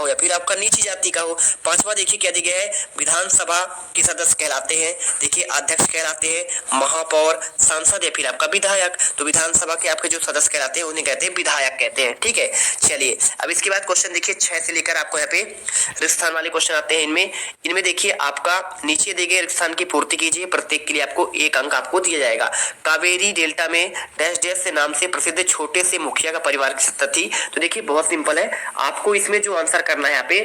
हो या फिर आपका नीची जाति का हो। पांचवा देखिए क्या दिया गया है, विधानसभा के सदस्य कहलाते हैं, देखिए अध्यक्ष कहलाते हैं, महापौर, सांसद या फिर आपका विधायक। तो विधानसभा के आपके जो सदस्य कहलाते हैं उन्हें कहते हैं विधायक कहते हैं, ठीक है। चलिए अब इसके बाद क्वेश्चन देखिए 6 से लेकर आपको यहाँ पे राजस्थान वाले क्वेश्चन आते हैं। इनमें देखिए आपका नीचे दिए गए राजस्थान की पूर्ति कीजिए, प्रत्येक के लिए आपको 1 अंक आपको दिया जाएगा। कावेरी डेल्टा में डैश डैश से नाम से प्रसिद्ध छोटे से मुखिया का परिवार की सत्ता थी। तो देखिए बहुत सिंपल है, आपको इसमें जो आंसर करना है यहाँ पे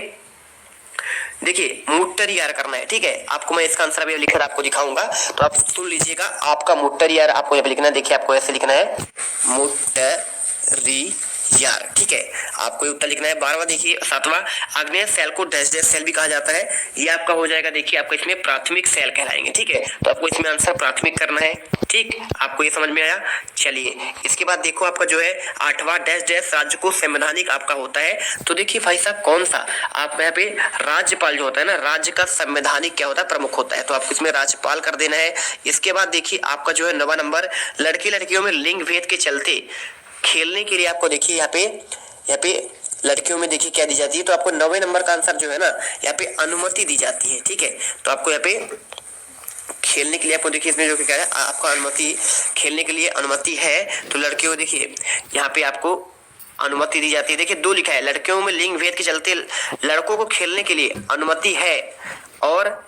देखिए मुट्टरियार करना है, ठीक है। आपको मैं इसका आंसर अभी लिखकर आपको दिखाऊंगा, तो आप सुन लीजिएगा। आपका मुट्टरियार आपको यहाँ पे लिखना है, देखिए आपको ऐसे लिखना है मुट्टरियार, ठीक है। आपको उत्तर लिखना है। 12वां देखिए 7वां, आग्नेय सेल को डैश डैश सेल भी कहा जाता है। ये आपका हो जाएगा, देखिए आपको इसमें प्राथमिक सेल कहलाएंगे, ठीक है। तो आपको इसमें आंसर प्राथमिक करना है, ठीक। आपको ये समझ में आया। चलिए इसके बाद देखो आपका जो है 8वां, डैश डैश राज्य को संवैधानिक आपका होता है। तो देखिए भाई साहब कौन सा, आप यहाँ पे राज्यपाल जो होता है ना, राज्य का संवैधानिक क्या होता है, प्रमुख होता है। तो आपको इसमें राज्यपाल कर देना है। इसके बाद देखिए आपका जो है 9वां नंबर, लड़के लड़कियों में लिंग भेद के चलते खेलने के लिए आपको देखिए यहाँ पे लड़कियों में देखिए क्या दी जाती है। तो आपको 9वें नंबर का आंसर जो है ना यहाँ पे अनुमति दी जाती है, ठीक है। तो आपको यहाँ पे खेलने के लिए आपको देखिए इसमें जो क्या है, आपका अनुमति खेलने के लिए अनुमति है। तो लड़कियों को देखिए यहाँ पे आपको अनुमति दी जाती है। देखिए 2 लिखा है, लड़कियों में लिंग भेद के चलते लड़कों को खेलने के लिए अनुमति है, और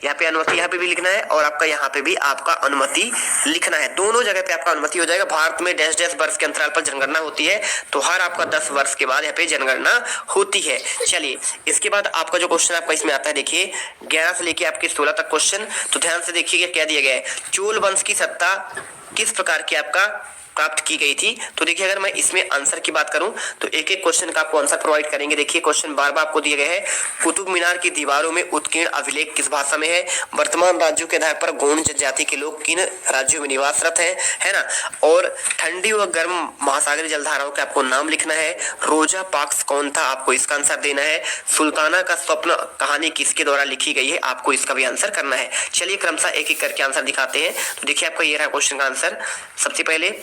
यहाँ पे अनुमति यहाँ पे भी लिखना है, और आपका यहाँ पे भी आपका अनुमति लिखना है। दोनों जगह पे आपका अनुमति हो जाएगा। भारत में डैश डैश वर्ष के अंतराल पर जनगणना होती है, तो हर आपका 10 वर्ष के बाद यहाँ पे जनगणना होती है। चलिए इसके बाद आपका जो क्वेश्चन आपका इसमें आता है, देखिए 11 से लेके आपके 16 तक क्वेश्चन। तो ध्यान से देखिएगा क्या दिया गया है, चोल वंश की सत्ता किस प्रकार की आपका प्राप्त की गई थी। तो देखिए अगर मैं इसमें आंसर की बात करूं तो एक एक क्वेश्चन का आपको आंसर प्रोवाइड करेंगे। देखिए क्वेश्चन बार बार आपको दिए गए हैं, कुतुब मीनार की दीवारों में उत्कीर्ण अभिलेख किस भाषा में है, वर्तमान राज्यों के आधार पर गौण जनजाति के लोग किन राज्यों में निवासरत है ना, और ठंडी व गर्म महासागरीय जलधाराओं के आपको नाम लिखना है, रोजा पार्क्स कौन था, आपको इसका आंसर देना है, सुल्ताना का स्वप्न कहानी किसके द्वारा लिखी गई है, आपको इसका भी आंसर करना है। चलिए क्रमशः एक एक करके आंसर दिखाते हैं। तो देखिए आपका ये रहा क्वेश्चन का आंसर। सबसे पहले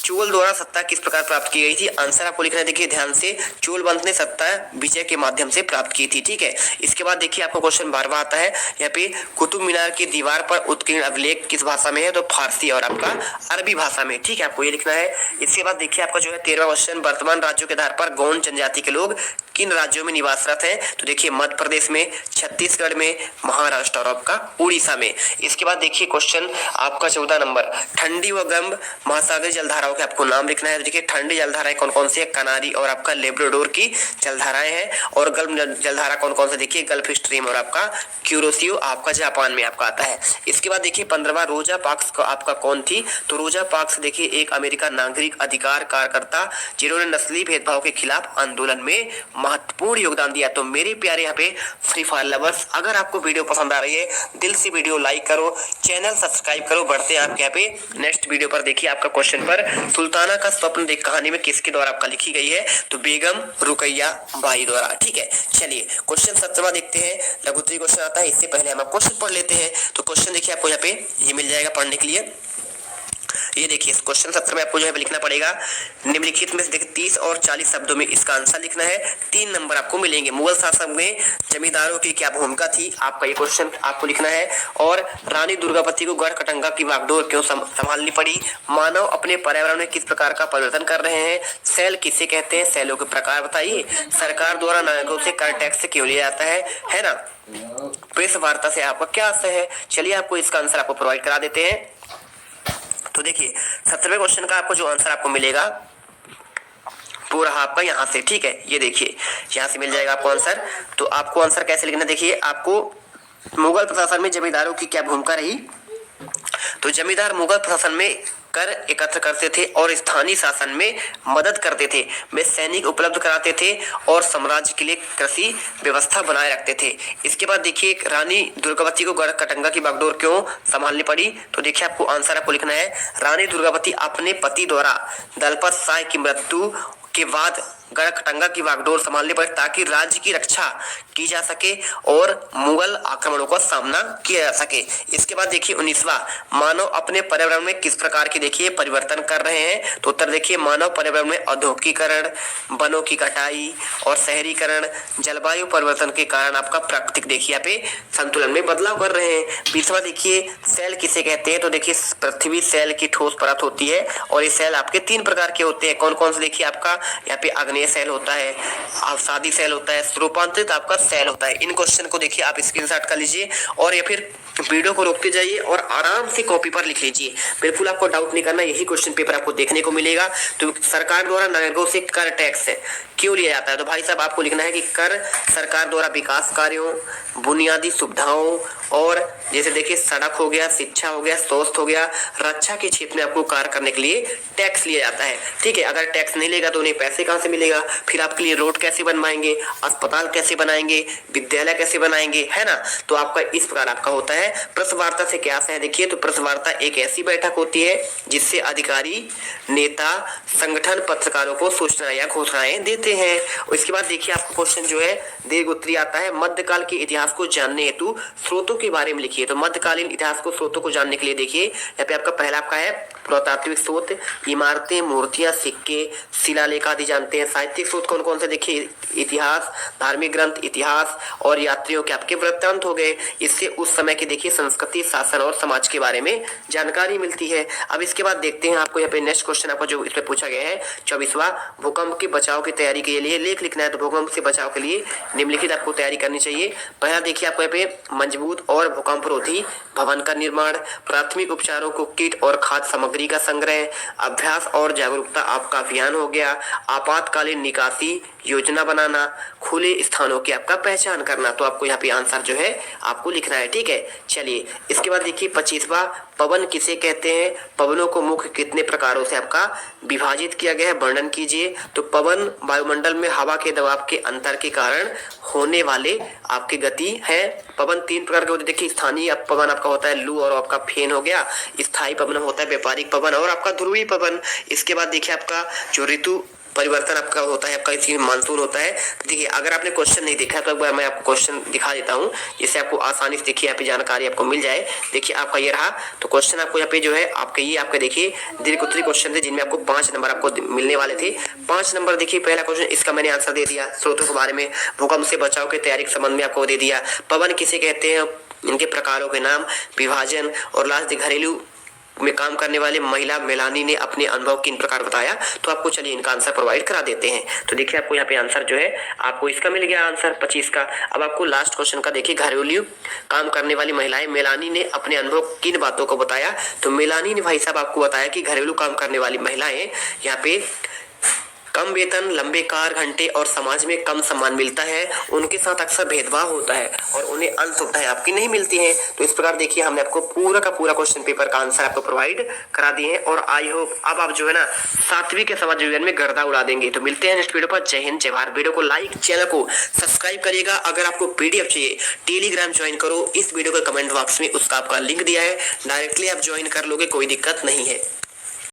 चोल द्वारा सत्ता किस प्रकार प्राप्त की गई थी, आंसर आपको लिखना है। देखिए ध्यान से, चोल वंश ने सत्ता विजय के माध्यम से प्राप्त की थी, ठीक है। इसके बाद देखिए आपको क्वेश्चन 12वां आता है, यहाँ पे कुतुब मीनार की दीवार पर उत्कीर्ण अभिलेख किस भाषा में है, तो फारसी और आपका अरबी भाषा में, ठीक है। आपको ये लिखना है। इसके बाद देखिए आपका जो है 13वां क्वेश्चन, वर्तमान राज्यों के आधार पर गौण जनजाति के लोग किन राज्यों में निवासरत हैं, तो देखिए मध्य प्रदेश में, छत्तीसगढ़ में, महाराष्ट्र और आपका उड़ीसा में। इसके बाद देखिए क्वेश्चन आपका 14 नंबर, ठंडी व गर्म महासागरीय जलधाराओं के आपको नाम लिखना है। तो देखिए ठंडी जलधाराएं कौन कौन सी है, कनारी और आपका लेब्राडोर की जलधाराएं हैं, और गर्म जलधारा कौन कौन सी, देखिए गल्फ स्ट्रीम और आपका क्यूरोसियो आपका जापान में आपका आता है। इसके बाद देखिए 15वां, रोजा पार्क्स आपका कौन थी, तो रोजा पार्क्स देखिए एक अमेरिका नागरिक अधिकार कार्यकर्ता जिन्होंने नस्ली भेदभाव के खिलाफ आंदोलन में महत्वपूर्ण योगदान दिया। तो मेरे प्यारे यहाँ पे फ्री फायर लवर्स, अगर आपको वीडियो पसंद आ रही है दिल से वीडियो लाइक करो, चैनल सब्सक्राइब करो। बढ़ते हैं आपके यहाँ पे नेक्स्ट वीडियो पर। देखिए आपका क्वेश्चन पर, सुल्ताना का स्वप्न देख कहानी में किसके द्वारा आपका लिखी गई है, तो बेगम रुकैया बाई द्वारा, ठीक है। चलिए क्वेश्चन 17वां देखते हैं, लघुत्तरी क्वेश्चन आता है। इससे पहले हम क्वेश्चन पढ़ लेते हैं। तो क्वेश्चन देखिए आपको यहाँ पे ये मिल जाएगा पढ़ने के लिए। ये देखिए क्वेश्चन 17 में आपको जो है लिखना पड़ेगा, निम्नलिखित में से देखिए 30 और 40 शब्दों में इसका आंसर लिखना है। 3 नंबर आपको मिलेंगे। मुगल शासन में जमींदारों की क्या भूमिका थी, आपका ये क्वेश्चन आपको लिखना है। और रानी दुर्गावती को गढ़कटंगा की बागडोर क्यों संभालनी पड़ी, मानव अपने पर्यावरण में किस प्रकार का परिवर्तन कर रहे हैं, सेल किसे कहते हैं, सेलों के प्रकार बताइए, सरकार द्वारा नागरिकों से कर टैक्स क्यों लिया जाता है ना, प्रेस वार्ता से आपका क्या आशय है। चलिए आपको इसका आंसर आपको प्रोवाइड करा देते हैं। तो देखिए 17वें क्वेश्चन का आपको जो आंसर आपको मिलेगा पूरा आपका यहाँ से, ठीक है। ये देखिए यहाँ से मिल जाएगा आपको आंसर। तो आपको आंसर कैसे लिखना, देखिए आपको मुगल प्रशासन में जमींदारों की क्या भूमिका रही, तो जमींदार मुगल प्रशासन में कर एकत्र करते थे और स्थानीय शासन में मदद करते थे, वे सैनिक उपलब्ध कराते थे और साम्राज्य के लिए कृषि व्यवस्था बनाए रखते थे। इसके बाद देखिए रानी दुर्गावती को गढ़कटंगा की बागडोर क्यों संभालनी पड़ी, तो देखिए आपको आंसर आपको लिखना है, रानी दुर्गावती अपने पति द्वारा दलपत शाह की मृत्यु के बाद गढ़कटंगा की वागडोर संभालनी पड़ी ताकि राज्य की रक्षा की जा सके और मुगल आक्रमणों का सामना किया जा सके। इसके बाद देखिए 19वां, मानव अपने पर्यावरण में किस प्रकार के देखिए परिवर्तन कर रहे हैं। तो उत्तर देखिए मानव पर्यावरण में औद्योगिकीकरण, वनों की कटाई और शहरीकरण, जलवायु परिवर्तन के कारण आपका प्राकृतिक देखिए यहाँ पे संतुलन में बदलाव कर रहे हैं। 20वां देखिए सेल किसे कहते हैं। तो देखिए पृथ्वी सेल की ठोस परत होती है और ये सेल आपके 3 प्रकार के होते हैं। कौन कौन से देखिए आपका यहाँ पे आग्नेय सेल होता है, अवसादी सेल होता है, रूपांतरित आपका सेल होता है। इन क्वेश्चन को देखिए आप स्क्रीनशॉट कर लीजिए और या फिर वीडियो को रोकते जाइए और आराम से कॉपी पर लिख लीजिए। बिल्कुल आपको डाउट नहीं करना, यही क्वेश्चन पेपर आपको देखने को मिलेगा। तो सरकार द्वारा नागरिकों से कर टैक्स क्यों लिया जाता है। तो भाई साहब आपको लिखना है कि कर सरकार द्वारा विकास कार्यों, बुनियादी सुविधाओं और जैसे देखिए सड़क हो गया, शिक्षा हो गया, स्वास्थ्य हो गया, रक्षा के क्षेत्र में आपको कार्य करने के लिए टैक्स लिया जाता है। ठीक है, अगर टैक्स नहीं लेगा तो उन्हें पैसे कहाँ से मिलेगा, फिर आपके लिए रोड कैसे बनवाएंगे, अस्पताल कैसे बनाएंगे, विद्यालय कैसे बनाएंगे, है ना। तो आपका इस प्रकार आपका होता है। प्रेस वार्ता से क्या है देखिए, तो प्रेस वार्ता एक ऐसी बैठक होती है जिससे अधिकारी, नेता, संगठन पत्रकारों को सूचना या घोषणाएं देते हैं। और इसके बाद देखिए आपका क्वेश्चन जो है दीर्घ उत्तरीय आता है। मध्यकाल के इतिहास को जानने हेतु स्रोतों के बारे में लिखिए। तो मध्यकालीन इतिहास को स्रोतों को जानने के लिए देखिए यहाँ पे आपका पहला आपका है पुरातात्विक स्रोत, इमारतें, मूर्तियां, सिक्के, शिलालेख आदि जानते हैं। साहित्यिक स्रोत कौन कौन से देखिए, इतिहास, धार्मिक ग्रंथ, इतिहास और यात्रियों के आपके वृत्तांत हो गए। इससे उस समय की देखिए संस्कृति, शासन और समाज के बारे में जानकारी मिलती है। अब इसके बाद देखते हैं आपको यहाँ पे नेक्स्ट क्वेश्चन आपको जो इसमें पूछा गया है 24वां, भूकंप के बचाव की तैयारी के लिए लेख लिखना है। तो भूकंप से बचाव के लिए निम्नलिखित आपको तैयारी करनी चाहिए। पहला देखिए आपको यहाँ पे मजबूत और भूकंपरोधी भवन का निर्माण, प्राथमिक उपचारों को किट और खाद्य सामग्री का संग्रह, अभ्यास और जागरूकता आपका अभियान हो गया, आपातकालीन निकासी योजना बनाना, खुले स्थानों की आपका पहचान करना। तो आपको यहाँ पे आंसर जो है आपको लिखना है। ठीक है, चलिए इसके बाद देखिए 25वां, पवन किसे कहते हैं। पवनों को मुख्य कितने प्रकारों से आपका विभाजित किया गया है, वर्णन कीजिए। तो पवन वायुमंडल में हवा के दबाव के अंतर के कारण होने वाले आपकी गति है। पवन 3 प्रकार के होते हैं देखिए, स्थानीय पवन आपका होता है लू और आपका फेन हो गया, स्थायी पवन होता है व्यापारिक पवन और आपका ध्रुवीय पवन। इसके बाद देखिए आपका जो ऋतु परिवर्तन आपका होता है, आपका इसी मानसून होता है। देखिए अगर आपने क्वेश्चन नहीं देखा तो एक बार मैं आपको क्वेश्चन दिखा देता हूँ जिससे आपको आसानी से देखिए यहाँ पे जानकारी आपको मिल जाए। देखिए आपका ये रहा। तो क्वेश्चन आपको यहाँ पे जो है आपके ये आपके देखिए दीर्घ उत्तरीय क्वेश्चन थे जिनमें आपको 5 नंबर आपको मिलने वाले थे। 5 नंबर देखिए पहला क्वेश्चन इसका मैंने आंसर दे दिया, स्रोतों के बारे में, भूकंप से बचाव की तैयारी के संबंध में आपको दे दिया, पवन किसे कहते हैं, इनके प्रकारों के नाम, विभाजन और लास्ट घरेलू में काम करने वाले महिला मेलानी ने अपने अनुभव किन प्रकार बताया। तो आपको चलिए इनका आंसर प्रोवाइड करा देते हैं। तो देखिए आपको यहाँ पे आंसर जो है आपको इसका मिल गया आंसर 25 का। अब आपको लास्ट क्वेश्चन का देखिए, घरेलू काम करने वाली महिलाएं मेलानी ने अपने अनुभव किन बातों को बताया। तो मेलानी ने भाई साहब आपको बताया कि घरेलू काम करने वाली महिलाएं यहाँ पे कम वेतन, लंबे कार घंटे और समाज में कम सम्मान मिलता है, उनके साथ अक्सर भेदभाव होता है और उन्हें अन्य सुविधाएं आपकी नहीं मिलती हैं। तो इस प्रकार देखिए हमने आपको पूरा का पूरा क्वेश्चन पेपर का आंसर आपको प्रोवाइड करा दिए हैं और आई होप अब आप जो है ना 7वीं के समाज विज्ञान में गर्दा उड़ा देंगे। तो मिलते हैं नेक्स्ट वीडियो पर। जय हिंद, जय भारत। वीडियो को लाइक, चैनल को सब्सक्राइब करिएगा। अगर आपको पीडीएफ चाहिए टेलीग्राम ज्वाइन करो, इस वीडियो के कमेंट बॉक्स में उसका आपका लिंक दिया है, डायरेक्टली आप ज्वाइन कर लोगे, कोई दिक्कत नहीं है।